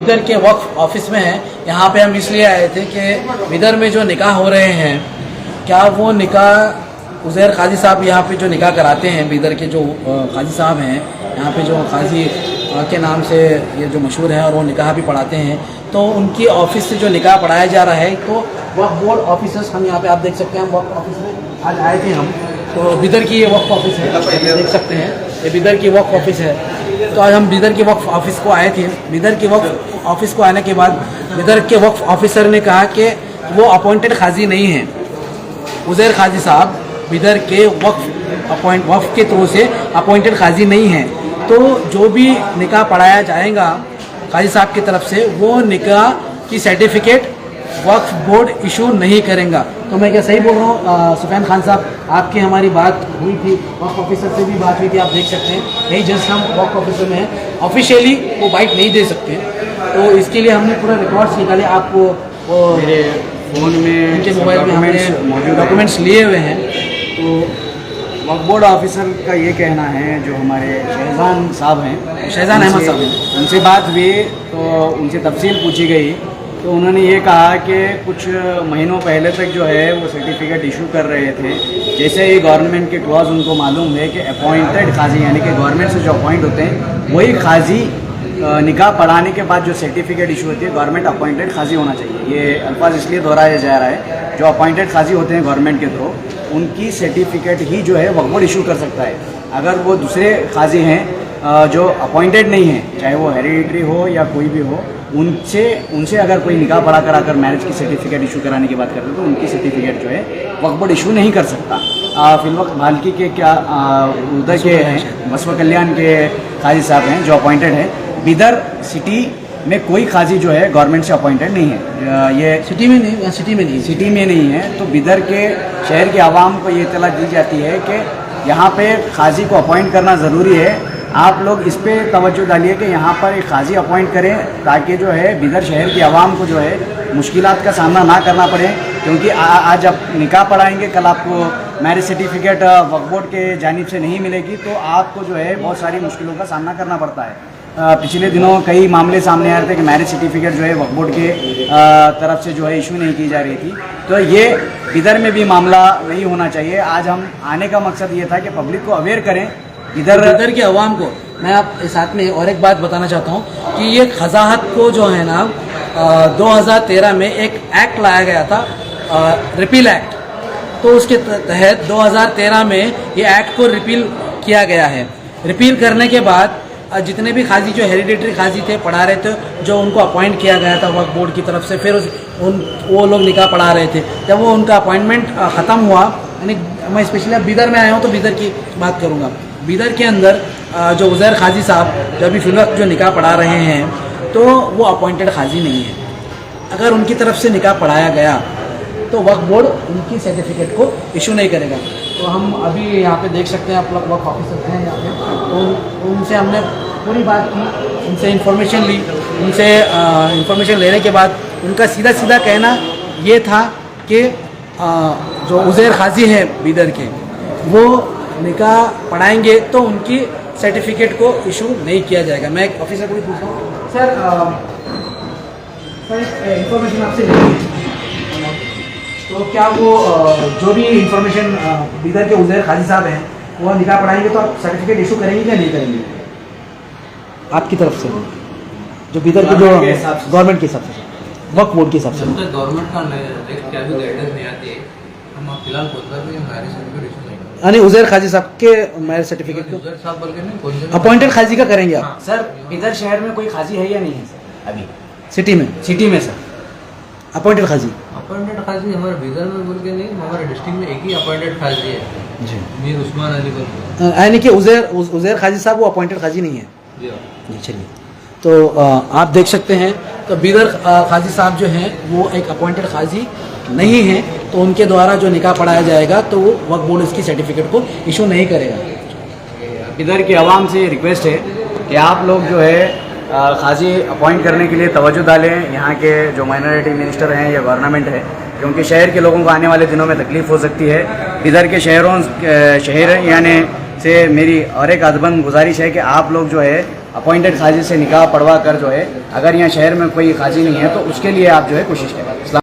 बिदर के वक्फ ऑफिस में है। यहाँ पे हम इसलिए आए थे कि बिदर में जो निकाह हो रहे हैं, क्या वो निकाह उज़ैर काजी साहब यहाँ पे जो निकाह कराते हैं, बिदर के जो काजी साहब हैं यहाँ पे जो काजी के नाम से ये जो मशहूर है और वो निकाह भी पढ़ाते हैं, तो उनकी ऑफिस से जो निकाह पढ़ाया जा रहा है, तो वक्फ बोर्ड ऑफिसर्स हम यहाँ पे आप देख सकते हैं, हम वक्फ ऑफिस में आज आए थे हम। तो बिदर की ये वक्फ ऑफिस है, देख सकते हैं ये बिदर की वक्फ ऑफिस है। तो आज हम बिदर के वक्फ ऑफिस को आए थे। बिदर के वक्फ ऑफिस को आने के बाद बिदर के वक्फ ऑफिसर ने कहा कि वो अपॉइंटेड काजी नहीं है। उज़ैर काजी साहब बिदर के वक्फ के थ्रू से अपॉइंटेड काजी नहीं है। तो जो भी निकाह पढ़ाया जाएगा काजी साहब की तरफ से, वो निकाह की सर्टिफिकेट वक्फ बोर्ड इशू नहीं करेगा। तो मैं क्या सही बोल रहा हूँ सुफियान खान साहब? आपकी हमारी बात हुई थी, वक्फ ऑफिसर से भी बात हुई थी, आप देख सकते हैं। नहीं, जस्ट हम वक्फ ऑफिसर में हैं, ऑफिशियली वो बाइट नहीं दे सकते, तो इसके लिए हमने पूरा रिकॉर्ड्स निकाले। आपको मेरे फ़ोन में उनके मोबाइल में हमने डॉक्यूमेंट्स लिए हुए हैं। तो वक्फ बोर्ड ऑफिसर का ये कहना है, जो हमारे शहजान साहब हैं, शहजान अहमद साहब हैं, उनसे बात हुई तो उनसे तफसील पूछी गई, तो उन्होंने ये कहा कि कुछ महीनों पहले तक जो है वो सर्टिफिकेट इशू कर रहे थे। जैसे ही गवर्नमेंट के टूर्स उनको मालूम है कि अपॉइंटेड काजी, यानी कि गवर्नमेंट से जो अपॉइंट होते हैं वही काजी निकाह पढ़ाने के बाद जो सर्टिफिकेट इशू होती है, गवर्नमेंट अपॉइंटेड काजी होना चाहिए। ये अल्फाज इसलिए दोहराया जा रहा है, जो अपॉइंटेड काजी होते हैं गवर्नमेंट के थ्रू, उनकी सर्टिफिकेट ही जो है वक्फ बोर्ड इशू कर सकता है। अगर वो दूसरे काजी हैं जो अपॉइंटेड नहीं है, चाहे वो हेरिडिटरी हो या कोई भी हो, उनसे अगर कोई निकाह पढ़ा कर आकर मैरिज की सर्टिफिकेट इशू कराने की बात करते हैं, तो उनकी सर्टिफिकेट जो है वक्फ बोर्ड इशू नहीं कर सकता। फिलवक्त भालकी के क्या उधर के हैं, बसवा कल्याण के काजी साहब हैं जो अपॉइंटेड हैं। बिदर सिटी में कोई काजी जो है गवर्नमेंट से अपॉइंटेड नहीं है। ये सिटी में नहीं है। तो बिदर के शहर के आवाम को ये इत्तला दी जाती है कि यहाँ पे काजी को अपॉइंट करना ज़रूरी है। आप लोग इस पे तवज्जो डालिए कि यहाँ पर एक काजी अपॉइंट करें, ताकि जो है बिदर शहर की आवाम को जो है मुश्किलात का सामना ना करना पड़े। क्योंकि आज आप निकाह पढ़ाएंगे, कल आपको मैरिज सर्टिफिकेट वक्फ बोर्ड के जानिब से नहीं मिलेगी, तो आपको जो है बहुत सारी मुश्किलों का सामना करना पड़ता है। पिछले दिनों कई मामले सामने आ रहे थे कि मैरिज सर्टिफिकेट जो है वक्फ बोर्ड के तरफ से जो है इशू नहीं की जा रही थी। तो ये बिदर में भी मामला नहीं होना चाहिए। आज हम आने का मकसद ये था कि पब्लिक को अवेयर करें, बिदर के अवाम को। मैं आप साथ में और एक बात बताना चाहता हूँ कि ये खजाहत को जो है ना 2013 में एक एक्ट लाया गया था, रिपील एक्ट। तो उसके तहत 2013 में ये एक्ट को रिपील किया गया है। रिपील करने के बाद जितने भी काजी जो हेरिडिटरी काजी थे, पढ़ा रहे थे, जो उनको अपॉइंट किया गया था वक्फ बोर्ड की तरफ से, फिर वो लोग निकाह पढ़ा रहे थे। जब वो उनका अपॉइंटमेंट ख़त्म हुआ, यानी मैं स्पेशली अब बिदर में आया हूँ तो बिदर की बात करूँगा। बिदर के अंदर जो उज़ैर काजी साहब जो अभी फिलहाल जो निकाह पढ़ा रहे हैं, तो वो अपॉइंटेड काजी नहीं है। अगर उनकी तरफ से निकाह पढ़ाया गया तो वक्फ बोर्ड उनकी सर्टिफिकेट को इशू नहीं करेगा। तो हम अभी यहाँ पे देख सकते हैं, आप लोग वक्फ ऑफिसर हैं यहाँ पे, तो उनसे हमने पूरी बात की, उनसे इन्फॉर्मेशन ली। उनसे इन्फॉर्मेशन लेने के बाद उनका सीधा कहना ये था कि जो उज़ैर काजी हैं बिदर के, वो निकाह पढ़ाएंगे तो उनकी सर्टिफिकेट को इशू नहीं किया जाएगा। मैं एक ऑफिसर को भी पूछता हूँ, सर इन्फॉर्मेशन आपसे लेनी है, तो क्या वो जो भी इन्फॉर्मेशन बिदर के उज़ैर काजी साहब हैं वो निकाह पढ़ाएंगे तो आप सर्टिफिकेट इशू करेंगे या नहीं करेंगे आपकी तरफ से, जो बिदर के जो गवर्नमेंट के हिसाब से, वक्फ बोर्ड के हिसाब से? गवर्नमेंट का क्या भी गाइडेंस नहीं आती है, हम फिलहाल मैरिज सर्टिफिकेट इशू नहीं, यानी उज़ैर काजी साहब के मैरिज सर्टिफिकेट को अपॉइंटेड काजी का करेंगे आप? सर बिदर शहर में कोई काजी है या नहीं है सर? अभी सिटी में सर अपॉइंटेड काजी हमारे बिदर में बोल के नहीं, हमारे डिस्ट्रिक्ट में एक ही अपॉइंटेड काजी है जी, मीर उस्मान अली को, यानी कि उज़ैर काजी साहब वो अपॉइंटेड काजी नहीं है जी। चलिए, तो आप देख सकते हैं, तो बिदर काजी साहब जो हैं वो एक अपॉइंटेड काजी नहीं है, तो उनके द्वारा जो निकाह पढ़ाया जाएगा तो वो वक्फ बोर्ड इसकी सर्टिफिकेट को इशू नहीं करेगा। इधर की आवाम से रिक्वेस्ट है कि आप लोग जो है काजी अपॉइंट करने के लिए तवज्जो डालें, यहाँ के जो माइनॉरिटी मिनिस्टर हैं या गवर्नमेंट है, क्योंकि शहर के लोगों को आने वाले दिनों में तकलीफ़ हो सकती है। इधर के शहर यानी से मेरी और एक अदबन गुजारिश है कि आप लोग जो है अपॉइंटेड खाजी से निकाह पढ़वा कर जो है, अगर यहाँ शहर में कोई खाजी नहीं है तो उसके लिए आप जो है कोशिश करें।